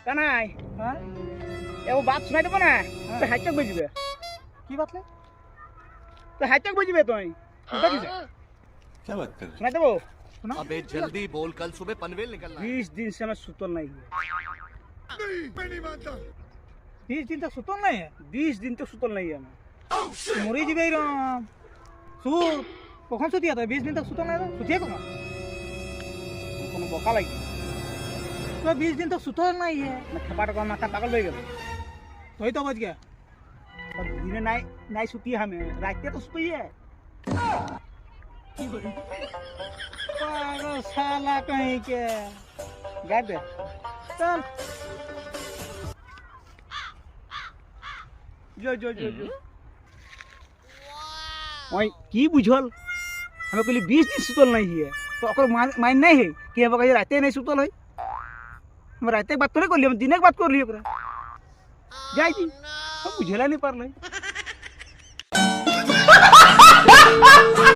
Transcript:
কানাই हाँ এও বাত শুনাই দেব না তো হাইচক বুঝবে की बात ले তো হাইচক বুঝবে তুই क्या बात कर रहे শুনাই দেব सुना अबे जल्दी बोल, कल सुबह पनवेल निकलना है। 20 दिन से मैं सुतल नहीं हुआ 20 दिन तक सुतल नहीं है 20 दिन तक सुतल नहीं है मैं मरी जी राम सु कौन सुतिया था 20 दिन तक सुतल नहीं था सुतिया कौन কোনো বকা লাগি तो 20 दिन तक सुतल नहीं है मैं खपाट का माथा पागल हो गया तो ही तो बच गया और दिन नहीं नहीं सुती हमें रात के तो सुती है पागल साला कहीं के गाय दे चल जो जो जो जो ओए की बुझल हमें कहली 20 दिन सुतल नहीं है तो ओकर माइन नहीं है कि हम कहीं राते नहीं सुतल है हम राते के बात तो नहीं कर हम दिन के बात कर ली ओकरा जाई जी हम बुझेला नहीं पारले